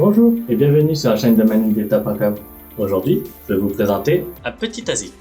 Bonjour et bienvenue sur la chaîne de manidata.com. Aujourd'hui, je vais vous présenter un petit ASIC,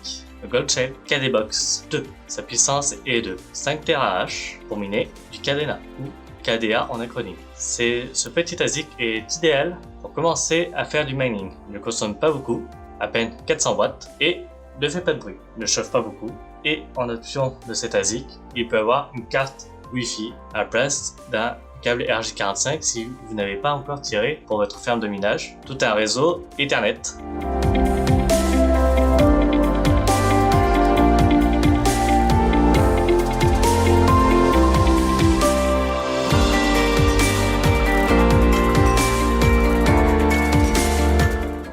le Goldshell KDBox 2. Sa puissance est de 5 TH pour miner du Kadena ou KDA en acronyme. Ce petit ASIC est idéal pour commencer à faire du mining. Il ne consomme pas beaucoup, à peine 400 watts et ne fait pas de bruit, ne chauffe pas beaucoup. Et en option de cet ASIC, il peut avoir une carte Wi-Fi à la place d'un câble RJ45 si vous n'avez pas encore tiré pour votre ferme de minage, tout un réseau Ethernet.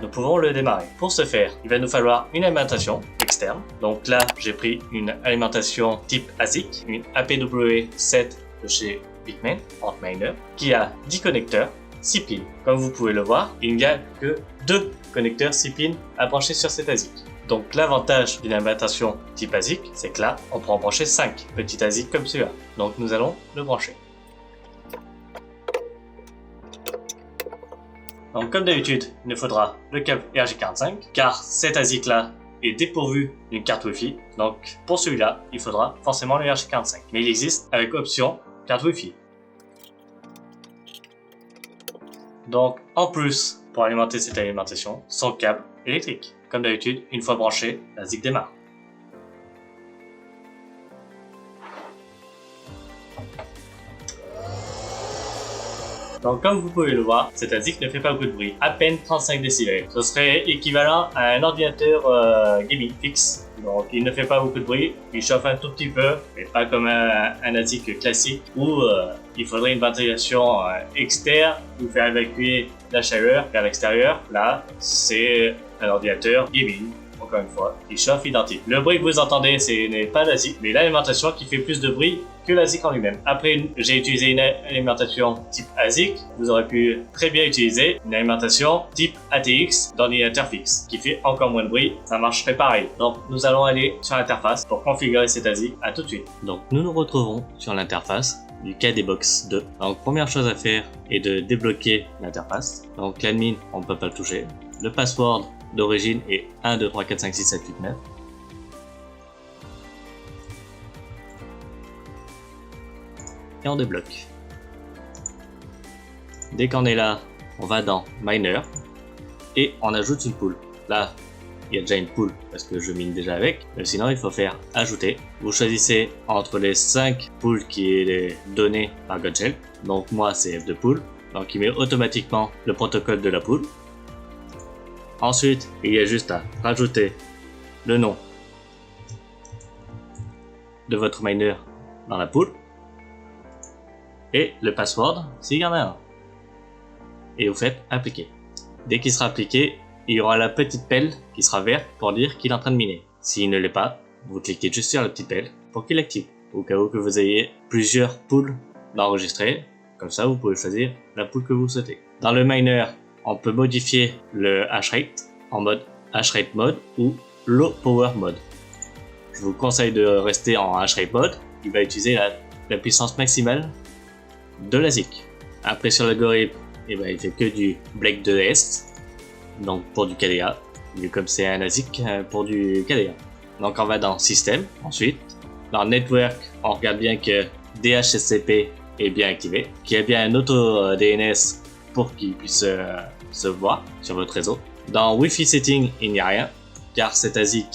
Nous pouvons le démarrer. Pour ce faire, il va nous falloir une alimentation externe. Donc là, j'ai pris une alimentation type ASIC, une APW7 de chez Bitmain, Antminer, qui a 10 connecteurs, 6 pins. Comme vous pouvez le voir, il n'y a que 2 connecteurs 6 pins à brancher sur cet ASIC. Donc l'avantage d'une alimentation type ASIC, c'est que là, on peut en brancher 5 petits ASIC comme celui-là. Donc nous allons le brancher. Donc comme d'habitude, il nous faudra le câble RJ45, car cet ASIC là est dépourvu d'une carte Wi-Fi. Donc pour celui-là, il faudra forcément le RJ45. Mais il existe avec option carte Wi-Fi. Donc en plus, pour alimenter cette alimentation, son câble électrique. Comme d'habitude, une fois branché, l'ASIC démarre. Donc comme vous pouvez le voir, cet ASIC ne fait pas beaucoup de bruit, à peine 35 décibels. Ce serait équivalent à un ordinateur gaming fixe. Donc il ne fait pas beaucoup de bruit, il chauffe un tout petit peu, mais pas comme un ASIC classique où il faudrait une ventilation externe pour faire évacuer la chaleur vers l'extérieur. Là, c'est un ordinateur gaming. Encore une fois, il chauffe identique. Le bruit que vous entendez, ce n'est pas l'ASIC, mais l'alimentation qui fait plus de bruit que l'ASIC en lui-même. Après, j'ai utilisé une alimentation type ASIC. Vous aurez pu très bien utiliser une alimentation type ATX d'ordinateur fixe, qui fait encore moins de bruit. Ça marcherait pareil. Donc, nous allons aller sur l'interface pour configurer cet ASIC. À tout de suite. Donc, nous nous retrouvons sur l'interface du KDBox 2. Donc, première chose à faire est de débloquer l'interface. Donc, l'admin, on ne peut pas le toucher. Le password d'origine est 1, 2, 3, 4, 5, 6, 7, 8, 9. Et on débloque. Dès qu'on est là, on va dans Miner et on ajoute une pool. Là, il y a déjà une pool parce que je mine déjà avec, mais sinon il faut faire ajouter. Vous choisissez entre les 5 pools qui est donné par Goldshell. Donc moi c'est F2 pool, donc il met automatiquement le protocole de la pool. Ensuite, il y a juste à rajouter le nom de votre miner dans la pool et le password s'il y en a un. Et vous faites appliquer. Dès qu'il sera appliqué, il y aura la petite pelle qui sera verte pour dire qu'il est en train de miner. S'il ne l'est pas, vous cliquez juste sur la petite pelle pour qu'il active. Au cas où que vous ayez plusieurs pools d'enregistrer, comme ça vous pouvez choisir la pool que vous souhaitez. Dans le miner, on peut modifier le hashrate en mode hashrate mode ou low power mode. Je vous conseille de rester en hashrate mode, il va utiliser la puissance maximale de l'ASIC. Après sur l'algorithme, il fait que du Blake 2S, donc pour du KDA, vu comme c'est un ASIC pour du KDA. Donc on va dans Système, ensuite dans Network, on regarde bien que DHCP est bien activé, qu'il y a bien un auto DNS pour qu'il puisse se voir sur votre réseau. Dans Wi-Fi Setting, il n'y a rien, car cet ASIC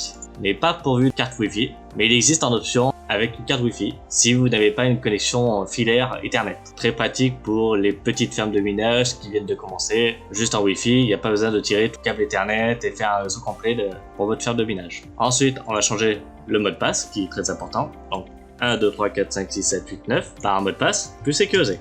n'est pas pourvu de carte Wi-Fi, mais il existe en option avec une carte Wi-Fi si vous n'avez pas une connexion filaire Ethernet. Très pratique pour les petites fermes de minage qui viennent de commencer. Juste en Wi-Fi, il n'y a pas besoin de tirer tout le câble Ethernet et faire un réseau complet pour votre ferme de minage. Ensuite, on va changer le mot de passe, qui est très important. Donc 1, 2, 3, 4, 5, 6, 7, 8, 9 par un mot de passe plus sécurisé.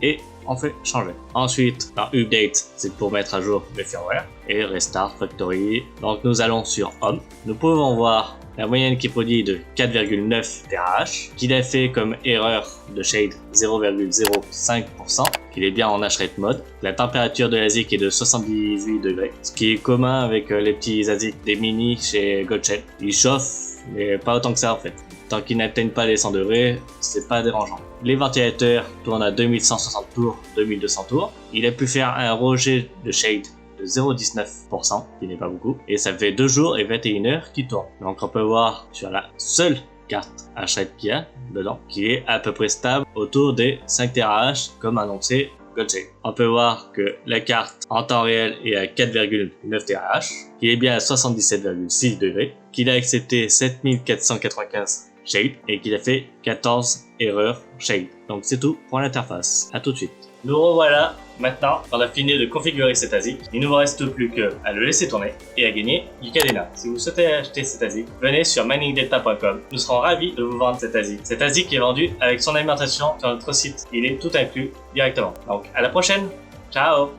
Et on fait changer. Ensuite, dans Update, c'est pour mettre à jour le firmware. Et Restart Factory. Donc nous allons sur Home. Nous pouvons voir la moyenne qui produit de 4,9 TH, qu'il a fait comme erreur de shade 0,05%, qu'il est bien en hashrate mode. La température de l'ASIC est de 78 degrés, ce qui est commun avec les petits ASIC des mini chez Goldshell. Il chauffe, mais pas autant que ça en fait. tant qu'ils n'atteignent pas les 100 degrés, c'est pas dérangeant. Les ventilateurs tournent à 2160 tours, 2200 tours. Il a pu faire un rejet de shade de 0,19%, qui n'est pas beaucoup, et ça fait 2 jours et 21 heures qu'il tourne. Donc on peut voir sur la seule carte HRED qu'il y a dedans, qui est à peu près stable autour des 5 TRH comme annoncé Goldshade. On peut voir que la carte en temps réel est à 4,9 TRH, qui est bien à 77,6 degrés, qu'il a accepté 7495 shade et qu'il a fait 14 erreurs shade. Donc c'est tout pour l'interface. À tout de suite. Nous revoilà. Maintenant, on a fini de configurer cet ASIC. Il ne vous reste plus qu'à le laisser tourner et à gagner du cadenas. Si vous souhaitez acheter cet ASIC, venez sur miningdelta.com. Nous serons ravis de vous vendre cet ASIC. Cet ASIC est vendu avec son alimentation sur notre site. Il est tout inclus directement. Donc à la prochaine. Ciao.